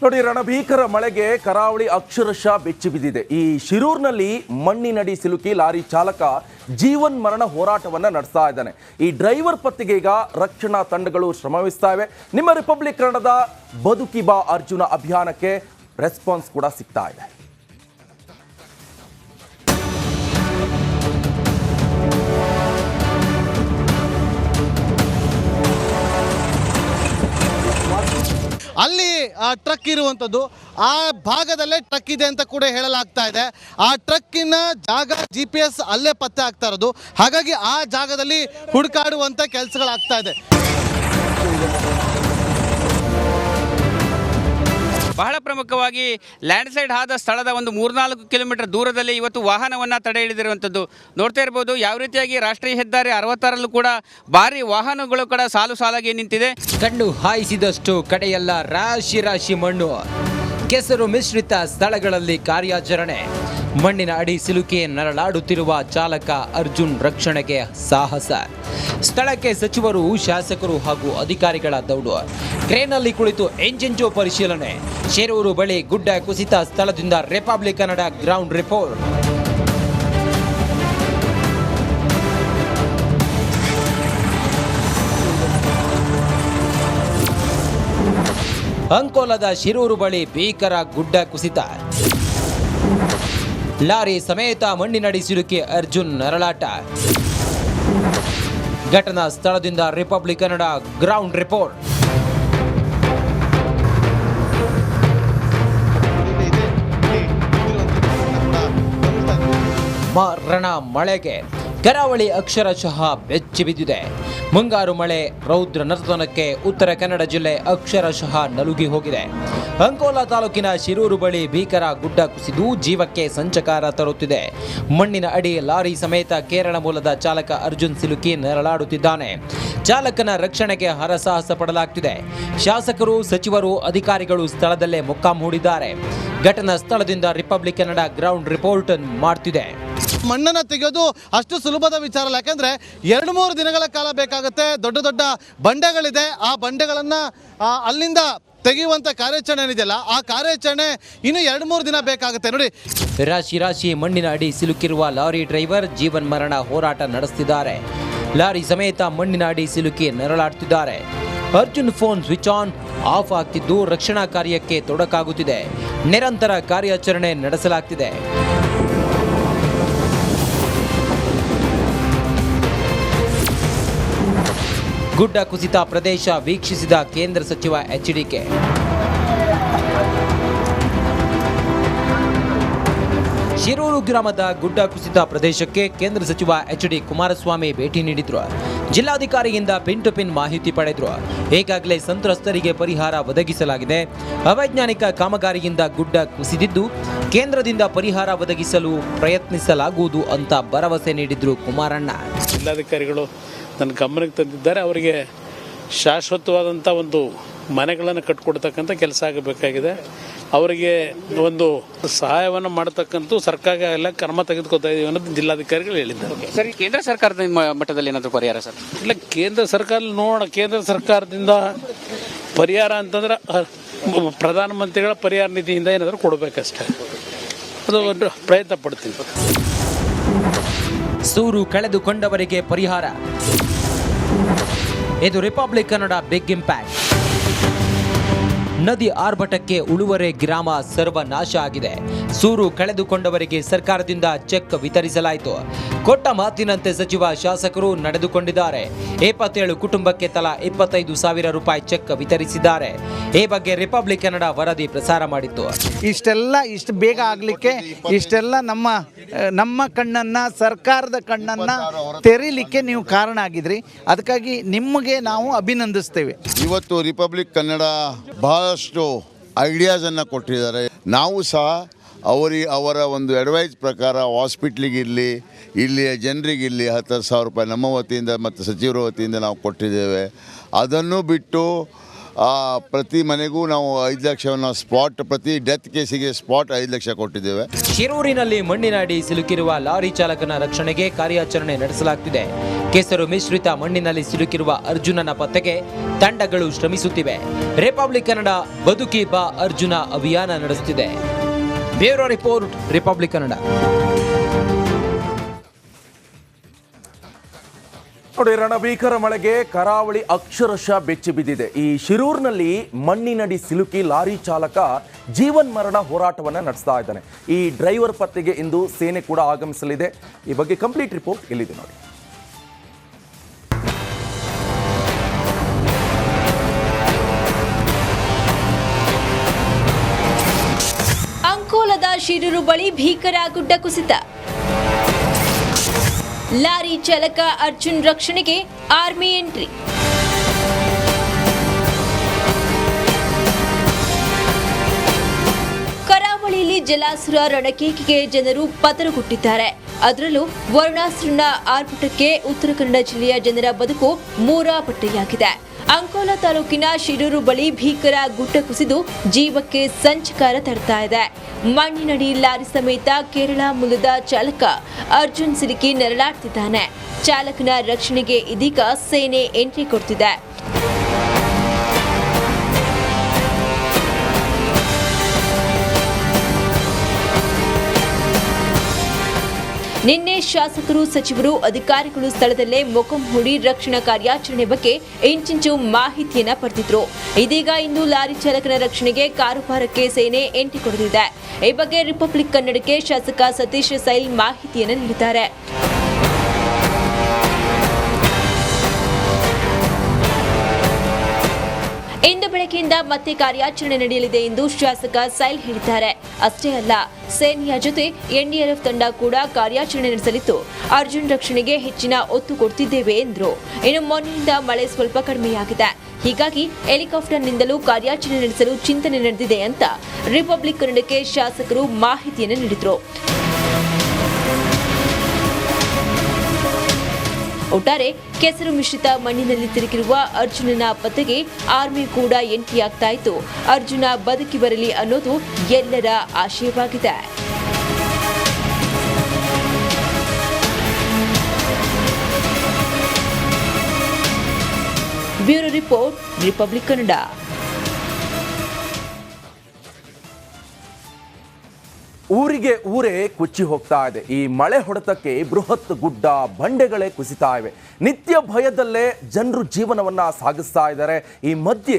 ನೋಡಿ, ರಣಭೀಕರ ಮಳೆಗೆ ಕರಾವಳಿ ಅಕ್ಷರಶಃ ಬೆಚ್ಚಿ ಬಿದ್ದಿದೆ. ಈ ಶಿರೂರಿನಲ್ಲಿ ಮಣ್ಣಿನಡಿ ಸಿಲುಕಿ ಲಾರಿ ಚಾಲಕ ಜೀವನ್ ಮರಣ ಹೋರಾಟವನ್ನು ನಡೆಸ್ತಾ ಇದ್ದಾನೆ. ಈ ಡ್ರೈವರ್ ಪತ್ತೆಗೆ ಈಗ ರಕ್ಷಣಾ ತಂಡಗಳು ಶ್ರಮವಹಿಸ್ತಾ ಇವೆ. ನಿಮ್ಮ ರಿಪಬ್ಲಿಕ್ ಕನ್ನಡದ ಬದುಕಿ ಬಾ ಅರ್ಜುನ ಅಭಿಯಾನಕ್ಕೆ ರೆಸ್ಪಾನ್ಸ್ ಕೂಡ ಸಿಗ್ತಾ ಇದೆ. ಅಲ್ಲಿ ಟ್ರಕ್ ಇರುವಂಥದ್ದು, ಆ ಭಾಗದಲ್ಲೇ ಟ್ರಕ್ ಇದೆ ಅಂತ ಕೂಡ ಹೇಳಲಾಗ್ತಾ ಇದೆ. ಆ ಟ್ರಕ್ಕಿನ ಜಾಗ GPS ಅಲ್ಲೇ ಪತ್ತೆ ಆಗ್ತಾ ಇರೋದು. ಹಾಗಾಗಿ ಆ ಜಾಗದಲ್ಲಿ ಹುಡುಕಾಡುವಂಥ ಕೆಲಸಗಳಾಗ್ತಾ ಇದೆ. ಬಹಳ ಪ್ರಮುಖವಾಗಿ ಲ್ಯಾಂಡ್ ಸ್ಲೈಡ್ ಆದ ಸ್ಥಳದ ಒಂದು 3-4 ಕಿಲೋಮೀಟರ್ ದೂರದಲ್ಲಿ ಇವತ್ತು ವಾಹನವನ್ನು ತಡೆ ಹಿಡಿದಿರುವಂಥದ್ದು ನೋಡ್ತಾ ಇರ್ಬೋದು. ಯಾವ ರೀತಿಯಾಗಿ ರಾಷ್ಟ್ರೀಯ ಹೆದ್ದಾರಿ 66ರಲ್ಲೂ ಕೂಡ ಭಾರಿ ವಾಹನಗಳು ಕೂಡ ಸಾಲು ಸಾಲಾಗಿ ನಿಂತಿದೆ. ಕಣ್ಣು ಹಾಯಿಸಿದಷ್ಟು ಕಡೆಯೆಲ್ಲ ರಾಶಿ ರಾಶಿ ಮಣ್ಣು, ಕೆಸರು ಮಿಶ್ರಿತ ಸ್ಥಳಗಳಲ್ಲಿ ಕಾರ್ಯಾಚರಣೆ. ಮಣ್ಣಿನ ಅಡಿ ಸಿಲುಕಿ ನರಳಾಡುತ್ತಿರುವ ಚಾಲಕ ಅರ್ಜುನ್ ರಕ್ಷಣೆಗೆ ಸಾಹಸ. ಸ್ಥಳಕ್ಕೆ ಸಚಿವರು, ಶಾಸಕರು ಹಾಗೂ ಅಧಿಕಾರಿಗಳ ದೌಡು. ಕ್ರೇನಲ್ಲಿ ಕುಳಿತು ಎಂಚೆಂಚು ಪರಿಶೀಲನೆ. ಶಿರೂರು ಬಳಿ ಗುಡ್ಡ ಕುಸಿತ ಸ್ಥಳದಿಂದ ರಿಪಬ್ಲಿಕ್ ಕನ್ನಡ ಗ್ರೌಂಡ್ ರಿಪೋರ್ಟ್. ಅಂಕೋಲದ ಶಿರೂರು ಬಳಿ ಭೀಕರ ಗುಡ್ಡ ಕುಸಿತ. ಲಾರಿ ಸಮೇತ ಮಣ್ಣಿನಡಿ ಸಿಲುಕಿ ಅರ್ಜುನ್ ನರಳಾಟ. ಘಟನಾ ಸ್ಥಳದಿಂದ ರಿಪಬ್ಲಿಕ್ ಕನ್ನಡ ಗ್ರೌಂಡ್ ರಿಪೋರ್ಟ್. ಮರಣ ಮಳೆಗೆ ಕರಾವಳಿ ಅಕ್ಷರಶಃ ಬೆಚ್ಚಿ ಬಿದ್ದಿದೆ. ಮುಂಗಾರು ಮಳೆ ರೌದ್ರ ನರ್ತನಕ್ಕೆ ಉತ್ತರ ಕನ್ನಡ ಜಿಲ್ಲೆ ಅಕ್ಷರಶಃ ನಲುಗಿ ಹೋಗಿದೆ. ಅಂಕೋಲಾ ತಾಲೂಕಿನ ಶಿರೂರು ಬಳಿ ಭೀಕರ ಗುಡ್ಡ ಕುಸಿದು ಜೀವಕ್ಕೆ ಸಂಚಕಾರ ತರುತ್ತಿದೆ. ಮಣ್ಣಿನ ಅಡಿ ಲಾರಿ ಸಮೇತ ಕೇರಳ ಮೂಲದ ಚಾಲಕ ಅರ್ಜುನ್ ಸಿಲುಕಿ ನರಳಾಡುತ್ತಿದ್ದಾನೆ. ಚಾಲಕನ ರಕ್ಷಣೆಗೆ ಹರಸಾಹಸ ಪಡಲಾಗ್ತಿದೆ. ಶಾಸಕರು, ಸಚಿವರು, ಅಧಿಕಾರಿಗಳು ಸ್ಥಳದಲ್ಲೇ ಮೊಕ್ಕಾಂ ಹೂಡಿದ್ದಾರೆ. ಘಟನಾ ಸ್ಥಳದಿಂದ ರಿಪಬ್ಲಿಕ್ ಕನ್ನಡ ಗ್ರೌಂಡ್ ರಿಪೋರ್ಟ್ ಮಾಡ್ತಿದೆ. ಮಣ್ಣನ್ನು ತೆಗೆಯೋದು ಅಷ್ಟು ಸುಲಭದ ವಿಚಾರ ಅಲ್ಲ. ಯಾಕಂದರೆ 2-3 ದಿನಗಳ ಕಾಲ ಬೇಕಾಗುತ್ತೆ. ದೊಡ್ಡ ದೊಡ್ಡ ಬಂಡೆಗಳಿದೆ. ಆ ಬಂಡೆಗಳನ್ನು ಅಲ್ಲಿಂದ ತೆಗೆಯುವಂಥ ಕಾರ್ಯಾಚರಣೆ ಏನಿದೆಯಲ್ಲ, ಆ ಕಾರ್ಯಾಚರಣೆ ಇನ್ನು 2-3 ದಿನ ಬೇಕಾಗುತ್ತೆ. ನೋಡಿ, ರಾಶಿ ರಾಶಿ ಮಣ್ಣಿನ ಅಡಿ ಸಿಲುಕಿರುವ ಲಾರಿ ಡ್ರೈವರ್ ಜೀವನ್ ಮರಣ ಹೋರಾಟ ನಡೆಸುತ್ತಿದ್ದಾರೆ. ಲಾರಿ ಸಮೇತ ಮಣ್ಣಿನ ಅಡಿ ಸಿಲುಕಿ ನರಳಾಡ್ತಿದ್ದಾರೆ. ಅರ್ಜುನ್ ಫೋನ್ ಸ್ವಿಚ್ ಆಫ್ ಆಗ್ತಿದ್ದು ರಕ್ಷಣಾ ಕಾರ್ಯಕ್ಕೆ ತೊಡಕಾಗುತ್ತಿದೆ. ನಿರಂತರ ಕಾರ್ಯಾಚರಣೆ ನಡೆಸಲಾಗ್ತಿದೆ. ಗುಡ್ಡ ಕುಸಿತ ಪ್ರದೇಶ ವೀಕ್ಷಿಸಿದ ಕೇಂದ್ರ ಸಚಿವ HDK. ಶಿರೂರು ಗ್ರಾಮದ ಗುಡ್ಡ ಕುಸಿತ ಪ್ರದೇಶಕ್ಕೆ ಕೇಂದ್ರ ಸಚಿವ HD ಕುಮಾರಸ್ವಾಮಿ ಭೇಟಿ ನೀಡಿದ್ರು. ಜಿಲ್ಲಾಧಿಕಾರಿಯಿಂದ ಪಿನ್ ಟು ಪಿನ್ ಮಾಹಿತಿ ಪಡೆದ್ರು. ಈಗಾಗಲೇ ಸಂತ್ರಸ್ತರಿಗೆ ಪರಿಹಾರ ಒದಗಿಸಲಾಗಿದೆ. ಅವೈಜ್ಞಾನಿಕ ಕಾಮಗಾರಿಯಿಂದ ಗುಡ್ಡ ಕುಸಿದಿದ್ದು ಕೇಂದ್ರದಿಂದ ಪರಿಹಾರ ಒದಗಿಸಲು ಪ್ರಯತ್ನಿಸಲಾಗುವುದು ಅಂತ ಭರವಸೆ ನೀಡಿದ್ರು ಕುಮಾರಣ್ಣ. ಜಿಲ್ಲಾಧಿಕಾರಿಗಳು ನನ್ನ ಗಮನಕ್ಕೆ ತಂದಿದ್ದಾರೆ. ಅವರಿಗೆ ಶಾಶ್ವತವಾದಂಥ ಒಂದು ಮನೆಗಳನ್ನು ಕಟ್ಟಿಕೊಡ್ತಕ್ಕಂಥ ಕೆಲಸ ಆಗಬೇಕಾಗಿದೆ. ಅವರಿಗೆ ಒಂದು ಸಹಾಯವನ್ನು ಮಾಡತಕ್ಕಂಥ ಸರ್ಕಾರ ಎಲ್ಲ ಕ್ರಮ ತೆಗೆದುಕೊಳ್ತಾ ಇದೀವಿ ಅನ್ನೋದು ಜಿಲ್ಲಾಧಿಕಾರಿಗಳು ಹೇಳಿದ್ದಾರೆ. ಸರ್, ಕೇಂದ್ರ ಸರ್ಕಾರದ ಮಟ್ಟದಲ್ಲಿ ಏನಾದರೂ ಪರಿಹಾರ ಸರ್? ಇಲ್ಲ, ಕೇಂದ್ರ ಸರ್ಕಾರದಿಂದ ಪರಿಹಾರ ಅಂತಂದ್ರೆ ಪ್ರಧಾನಮಂತ್ರಿಗಳ ಪರಿಹಾರ ನಿಧಿಯಿಂದ ಏನಾದರೂ ಕೊಡಬೇಕಷ್ಟೇ. ಅದು ಒಂದು ಪ್ರಯತ್ನ ಪಡ್ತೀವಿ. ಸೂರು ಕಳೆದುಕೊಂಡವರಿಗೆ ಪರಿಹಾರ. ಇದು ರಿಪಬ್ಲಿಕ್ ಕನ್ನಡ ಬಿಗ್ ಇಂಪ್ಯಾಕ್ಟ್. ನದಿ ಆರ್ಭಟಕ್ಕೆ ಉಳುವರೆ ಗ್ರಾಮ ಸರ್ವನಾಶ ಆಗಿದೆ. ಸೂರು ಕಳೆದುಕೊಂಡವರಿಗೆ ಸರ್ಕಾರದಿಂದ ಚೆಕ್ ವಿತರಿಸಲಾಯಿತು. ಕೊಟ್ಟ ಮಾತಿನಂತೆ ಸಚಿವ, ಶಾಸಕರು ನಡೆದುಕೊಂಡಿದ್ದಾರೆ. 27 ಕುಟುಂಬಕ್ಕೆ ತಲಾ 25,000 ರೂಪಾಯಿ ಚೆಕ್ ವಿತರಿಸಿದ್ದಾರೆ. ಈ ಬಗ್ಗೆ ರಿಪಬ್ಲಿಕ್ ಕನ್ನಡ ವರದಿ ಪ್ರಸಾರ ಮಾಡಿತ್ತು. ಇಷ್ಟು ಬೇಗ ಆಗಲಿಕ್ಕೆ ಇಷ್ಟೆಲ್ಲ ನಮ್ಮ ಕಣ್ಣನ್ನು, ಸರ್ಕಾರದ ಕಣ್ಣನ್ನು ತೆರೀಲಿಕ್ಕೆ ನೀವು ಕಾರಣ ಆಗಿದ್ರಿ. ಅದಕ್ಕಾಗಿ ನಿಮಗೆ ನಾವು ಅಭಿನಂದಿಸ್ತೇವೆ. ಇವತ್ತು ರಿಪಬ್ಲಿಕ್ ಕನ್ನಡ ಬಹಳಷ್ಟು ಐಡಿಯಾಸನ್ನು ಕೊಟ್ಟಿದ್ದಾರೆ. ನಾವು ಸಹ ಅವರ ಒಂದು ಅಡ್ವೈಸ್ ಪ್ರಕಾರ ಹಾಸ್ಪಿಟ್ಲಿಗಿರಲಿ, ಇಲ್ಲಿಯ ಜನರಿಗಿರಲಿ 10,000 ರೂಪಾಯಿ ನಮ್ಮ ವತಿಯಿಂದ ಮತ್ತು ಸಚಿವರ ವತಿಯಿಂದ ನಾವು ಕೊಟ್ಟಿದ್ದೇವೆ. ಅದನ್ನು ಬಿಟ್ಟು ಪ್ರತಿ ಮನೆಗೂ ನಾವು 5 ಲಕ್ಷವನ್ನು ಸ್ಪಾಟ್, ಪ್ರತಿ ಡೆತ್ ಕೇಸಿಗೆ ಸ್ಪಾಟ್ 5 ಲಕ್ಷ ಕೊಟ್ಟಿದ್ದೇವೆ. ಶಿರೂರಿನಲ್ಲಿ ಮಣ್ಣಿನ ಅಡಿ ಸಿಲುಕಿರುವ ಲಾರಿ ಚಾಲಕನ ರಕ್ಷಣೆಗೆ ಕಾರ್ಯಾಚರಣೆ ನಡೆಸಲಾಗುತ್ತಿದೆ. ಕೆಸರು ಮಿಶ್ರಿತ ಮಣ್ಣಿನಲ್ಲಿ ಸಿಲುಕಿರುವ ಅರ್ಜುನನ ಪತ್ತೆಗೆ ತಂಡಗಳು ಶ್ರಮಿಸುತ್ತಿವೆ. ರಿಪಬ್ಲಿಕ್ ಕನ್ನಡ ಬದುಕಿ ಬಾ ಅರ್ಜುನ ಅಭಿಯಾನ ನಡೆಸುತ್ತಿದೆ. Bureau report, republic Kannada. ನೋಡಿ, ರಣಭೀಕರ ಮಳೆಗೆ ಕರಾವಳಿ ಅಕ್ಷರಶಃ ಬೆಚ್ಚಿ ಬಿದ್ದಿದೆ. ಈ ಶಿರೂರಿನಲ್ಲಿ ಮಣ್ಣಿನಡಿ ಸಿಲುಕಿ ಲಾರಿ ಚಾಲಕ ಜೀವನ್ ಮರಣ ಹೋರಾಟವನ್ನು ನಡೆಸ್ತಾ ಇದ್ದಾನೆ. ಈ ಡ್ರೈವರ್ ಪತ್ತೆಗೆ ಇಂದು ಸೇನೆ ಕೂಡ ಆಗಮಿಸಲಿದೆ. ಈ ಬಗ್ಗೆ ಕಂಪ್ಲೀಟ್ ರಿಪೋರ್ಟ್ ಇಲ್ಲಿದೆ ನೋಡಿ. ಅಂಕೋಲದ ಶಿರೂರು ಬಳಿ ಭೀಕರ ಗುಡ್ಡ ಕುಸಿತ. ಲಾರಿ ಚಾಲಕ ಅರ್ಜುನ್ ರಕ್ಷಣೆಗೆ ಆರ್ಮಿ ಎಂಟ್ರಿ. ಕರಾವಳಿಯಲ್ಲಿ ಜಲಾಸುರ ರಣಕೇಕೆಗೆ ಜನರು ಪತರಗುಟ್ಟಿದ್ದಾರೆ. ಅದರಲ್ಲೂ ವರುಣಾಸುರನ ಆರ್ಭಟಕ್ಕೆ ಉತ್ತರ ಕನ್ನಡ ಜಿಲ್ಲೆಯ ಜನರ ಬದುಕು ಮೂರಾಪಟ್ಟೆಯಾಗಿದೆ. ಅಂಕೋಲಾ ತಾಲೂಕಿನ ಶಿರೂರು ಬಳಿ ಭೀಕರ ಗುಡ್ಡ ಕುಸಿದು ಜೀವಕ್ಕೆ ಸಂಚಕಾರ ತರ್ತಾ ಇದೆ. ಮಣ್ಣಿನಡಿ ಲಾರಿ ಸಮೇತ ಕೇರಳ ಮೂಲದ ಚಾಲಕ ಅರ್ಜುನ್ ಸಿಲುಕಿ ನೆರಳಾಡ್ತಿದ್ದಾನೆ. ಚಾಲಕನ ರಕ್ಷಣೆಗೆ ಇದೀಗ ಸೇನೆ ಎಂಟ್ರಿ ಕೊಡ್ತಿದೆ. ನಿನ್ನೆ ಶಾಸಕರು, ಸಚಿವರು, ಅಧಿಕಾರಿಗಳು ಸ್ಥಳದಲ್ಲೇ ಮೊಕಂ ಹೂಡಿ ರಕ್ಷಣಾ ಕಾರ್ಯಾಚರಣೆ ಬಗ್ಗೆ ಇಂಚಿಂಚು ಮಾಹಿತಿಯನ್ನ ಪಡೆದಿದ್ರು. ಇದೀಗ ಇಂದು ಲಾರಿ ಚಾಲಕನ ರಕ್ಷಣೆಗೆ ಕಾರುಬಾರಕ್ಕೆ ಸೇನೆ ಎಂಟ್ರಿ ಕೊಡಲಿದೆ. ಈ ಬಗ್ಗೆ ರಿಪಬ್ಲಿಕ್ ಕನ್ನಡಕ್ಕೆ ಶಾಸಕ ಸತೀಶ್ ಸೈಲ್ ಮಾಹಿತಿಯನ್ನು ನೀಡಿದ್ದಾರೆ. ಇಂದು ಬೆಳಗ್ಗೆಯಿಂದ ಮತ್ತೆ ಕಾರ್ಯಾಚರಣೆ ನಡೆಯಲಿದೆ ಎಂದು ಶಾಸಕ ಸೈಲ್ ಹೇಳಿದ್ದಾರೆ. ಅಷ್ಟೇ ಅಲ್ಲ, ಸೇನೆಯ ಜೊತೆ ಎನ್ಡಿಆರ್ಎಫ್ ತಂಡ ಕೂಡ ಕಾರ್ಯಾಚರಣೆ ನಡೆಸಲಿದ್ದು ಅರ್ಜುನ್ ರಕ್ಷಣೆಗೆ ಹೆಚ್ಚಿನ ಒತ್ತು ಕೊಡ್ತಿದ್ದೇವೆ ಎಂದರು. ಇನ್ನು ಮೊನ್ನೆಯಿಂದ ಮಳೆ ಸ್ವಲ್ಪ ಕಡಿಮೆಯಾಗಿದೆ. ಹೀಗಾಗಿ ಹೆಲಿಕಾಪ್ಟರ್ನಿಂದಲೂ ಕಾರ್ಯಾಚರಣೆ ನಡೆಸಲು ಚಿಂತನೆ ನಡೆದಿದೆ ಅಂತ ರಿಪಬ್ಲಿಕ್ ಕನ್ನಡಕ್ಕೆ ಶಾಸಕರು ಮಾಹಿತಿಯನ್ನು ನೀಡಿದರು. ಒಟ್ಟಾರೆ ಕೆಸರು ಮಿಶ್ರಿತ ಮಣ್ಣಿನಲ್ಲಿ ಸಿಲುಕಿರುವ ಅರ್ಜುನನ ಪತ್ತೆಗೆ ಆರ್ಮಿ ಕೂಡ ಎಂಟ್ರಿಯಾಗ್ತಾ ಇದ್ದು ಅರ್ಜುನ ಬದುಕಿ ಬರಲಿ ಅನ್ನೋದು ಎಲ್ಲರ ಆಶಯವಾಗಿದೆ. Bureau report, republic Kannada. ಊರಿಗೆ ಊರೇ ಕೊಚ್ಚಿ ಹೋಗ್ತಾ ಇದೆ. ಈ ಮಳೆ ಹೊಡೆತಕ್ಕೆ ಬೃಹತ್ ಗುಡ್ಡ ಬಂಡೆಗಳೇ ಕುಸಿತಾ ಇವೆ. ನಿತ್ಯ ಭಯದಲ್ಲೇ ಜನರು ಜೀವನವನ್ನ ಸಾಗಿಸ್ತಾ ಇದ್ದಾರೆ. ಈ ಮಧ್ಯೆ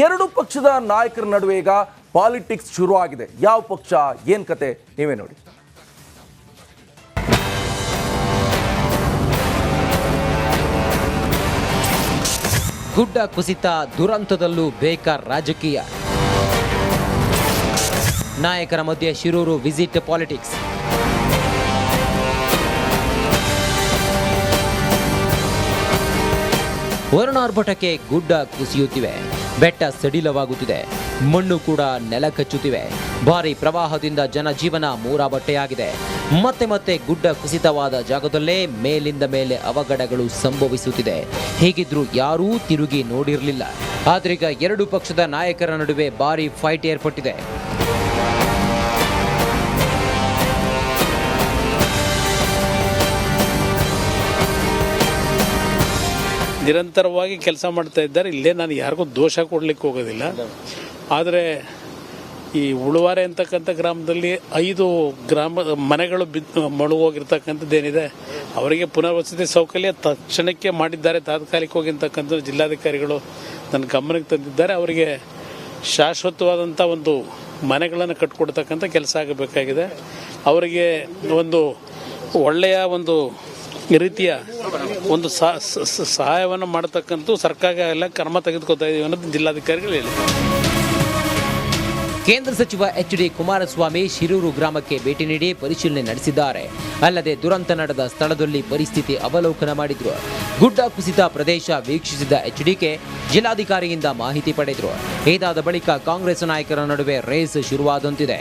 ಎರಡು ಪಕ್ಷದ ನಾಯಕರ ನಡುವೆ ಈಗ ಪಾಲಿಟಿಕ್ಸ್ ಶುರು ಆಗಿದೆ. ಯಾವ ಪಕ್ಷ, ಏನ್ ಕತೆ, ನೀವೇ ನೋಡಿ. ಗುಡ್ಡ ಕುಸಿತ ದುರಂತದಲ್ಲೂ ಬೇಕಾ ರಾಜಕೀಯ. ನಾಯಕರ ಮಧ್ಯೆ ಶಿರೂರು ವಿಸಿಟ್ ಪಾಲಿಟಿಕ್ಸ್. ವರುಣಾರ್ಭಟಕ್ಕೆ ಗುಡ್ಡ ಕುಸಿಯುತ್ತಿವೆ, ಬೆಟ್ಟ ಸಡಿಲವಾಗುತ್ತಿದೆ, ಮಣ್ಣು ಕೂಡ ನೆಲ ಕಚ್ಚುತ್ತಿವೆ. ಭಾರಿ ಪ್ರವಾಹದಿಂದ ಜನಜೀವನ ಮೂರಾಬಟ್ಟೆಯಾಗಿದೆ. ಮತ್ತೆ ಮತ್ತೆ ಗುಡ್ಡ ಕುಸಿತವಾದ ಜಾಗದಲ್ಲೇ ಮೇಲಿಂದ ಮೇಲೆ ಅವಘಡಗಳು ಸಂಭವಿಸುತ್ತಿದೆ. ಹೀಗಿದ್ರೂ ಯಾರೂ ತಿರುಗಿ ನೋಡಿರಲಿಲ್ಲ. ಆದ್ರೀಗ ಎರಡು ಪಕ್ಷದ ನಾಯಕರ ನಡುವೆ ಭಾರಿ ಫೈಟ್ ಏರ್ಪಟ್ಟಿದೆ. ನಿರಂತರವಾಗಿ ಕೆಲಸ ಮಾಡ್ತಾ ಇದ್ದಾರೆ. ಇಲ್ಲೇ ನಾನು ಯಾರಿಗೂ ದೋಷ ಕೊಡ್ಲಿಕ್ಕೆ ಹೋಗೋದಿಲ್ಲ. ಆದರೆ ಈ ಉಳುವಾರೆ ಅಂತಕ್ಕಂಥ ಗ್ರಾಮದಲ್ಲಿ 5 ಮನೆಗಳು ಮುಳುಗೋಗಿರ್ತಕ್ಕಂಥದ್ದೇನಿದೆ, ಅವರಿಗೆ ಪುನರ್ವಸತಿ ಸೌಕರ್ಯ ತಕ್ಷಣಕ್ಕೆ ಮಾಡಿದ್ದಾರೆ. ತಾತ್ಕಾಲಿಕವಾಗಿ ಅಂತಕ್ಕಂಥ ಜಿಲ್ಲಾಧಿಕಾರಿಗಳು ನನ್ನ ಗಮನಕ್ಕೆ ತಂದಿದ್ದಾರೆ. ಅವರಿಗೆ ಶಾಶ್ವತವಾದಂಥ ಒಂದು ಮನೆಗಳನ್ನು ಕಟ್ಟಿಕೊಡ್ತಕ್ಕಂಥ ಕೆಲಸ ಆಗಬೇಕಾಗಿದೆ. ಅವರಿಗೆ ಒಂದು ಒಳ್ಳೆಯ ಒಂದು ರೀತಿಯ ಒಂದು ಸಹಾಯವನ್ನು ಮಾಡತಕ್ಕಂಥ ಸರ್ಕಾರ ಎಲ್ಲ ಕ್ರಮ ತೆಗೆದುಕೊಳ್ತಾ ಇದೀವಿ ಅನ್ನೋದು ಜಿಲ್ಲಾಧಿಕಾರಿಗಳು ಹೇಳಿದ್ದಾರೆ. ಕೇಂದ್ರ ಸಚಿವ ಎಚ್.ಡಿ. ಕುಮಾರಸ್ವಾಮಿ ಶಿರೂರು ಗ್ರಾಮಕ್ಕೆ ಭೇಟಿ ನೀಡಿ ಪರಿಶೀಲನೆ ನಡೆಸಿದ್ದಾರೆ. ಅಲ್ಲದೆ ದುರಂತ ನಡೆದ ಸ್ಥಳದಲ್ಲಿ ಪರಿಸ್ಥಿತಿ ಅವಲೋಕನ ಮಾಡಿದ್ರು. ಗುಡ್ಡ ಕುಸಿತ ಪ್ರದೇಶ ವೀಕ್ಷಿಸಿದ ಎಚ್.ಡಿ.ಕೆ ಜಿಲ್ಲಾಧಿಕಾರಿಯಿಂದ ಮಾಹಿತಿ ಪಡೆದರು. ಇದಾದ ಬಳಿಕ ಕಾಂಗ್ರೆಸ್ ನಾಯಕರ ನಡುವೆ ರೇಸ್ ಶುರುವಾದಂತಿದೆ.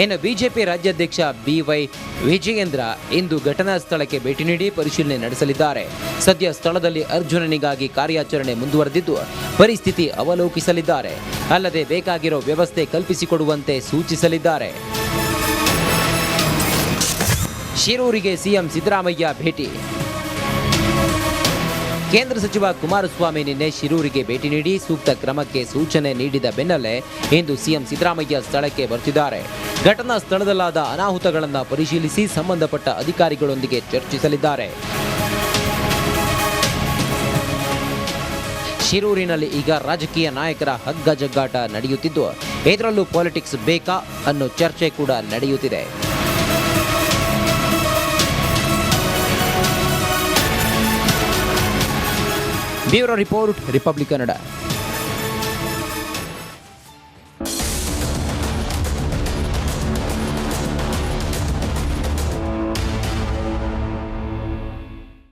ಇನ್ನು ಬಿಜೆಪಿ ರಾಜ್ಯಾಧ್ಯಕ್ಷ ಬಿ.ವೈ. ವಿಜಯೇಂದ್ರ ಇಂದು ಘಟನಾ ಸ್ಥಳಕ್ಕೆ ಭೇಟಿ ನೀಡಿ ಪರಿಶೀಲನೆ ನಡೆಸಲಿದ್ದಾರೆ. ಸದ್ಯ ಸ್ಥಳದಲ್ಲಿ ಅರ್ಜುನನಿಗಾಗಿ ಕಾರ್ಯಾಚರಣೆ ಮುಂದುವರೆದಿದ್ದು ಪರಿಸ್ಥಿತಿ ಅವಲೋಕಿಸಲಿದ್ದಾರೆ. ಅಲ್ಲದೆ ಬೇಕಾಗಿರೋ ವ್ಯವಸ್ಥೆ ಕಲ್ಪಿಸಿಕೊಡುವಂತೆ ಸೂಚಿಸಲಿದ್ದಾರೆ. ಶಿರೂರಿಗೆ ಸಿಎಂ ಸಿದ್ದರಾಮಯ್ಯ ಭೇಟಿ. ಕೇಂದ್ರ ಸಚಿವ ಕುಮಾರಸ್ವಾಮಿ ನಿನ್ನೆ ಶಿರೂರಿಗೆ ಭೇಟಿ ನೀಡಿ ಸೂಕ್ತ ಕ್ರಮಕ್ಕೆ ಸೂಚನೆ ನೀಡಿದ ಬೆನ್ನಲ್ಲೇ ಇಂದು ಸಿಎಂ ಸಿದ್ದರಾಮಯ್ಯ ಸ್ಥಳಕ್ಕೆ ಬರ್ತಿದ್ದಾರೆ. ಘಟನಾ ಸ್ಥಳದಲ್ಲಾದ ಅನಾಹುತಗಳನ್ನು ಪರಿಶೀಲಿಸಿ ಸಂಬಂಧಪಟ್ಟ ಅಧಿಕಾರಿಗಳೊಂದಿಗೆ ಚರ್ಚಿಸಲಿದ್ದಾರೆ. ಶಿರೂರಿನಲ್ಲಿ ಈಗ ರಾಜಕೀಯ ನಾಯಕರ ಹಗ್ಗಜಗ್ಗಾಟ ನಡೆಯುತ್ತಿದ್ದು, ಇದರಲ್ಲೂ ಪಾಲಿಟಿಕ್ಸ್ ಬೇಕಾ ಅನ್ನೋ ಚರ್ಚೆ ಕೂಡ ನಡೆಯುತ್ತಿದೆ. Bureau report, republic Kannada.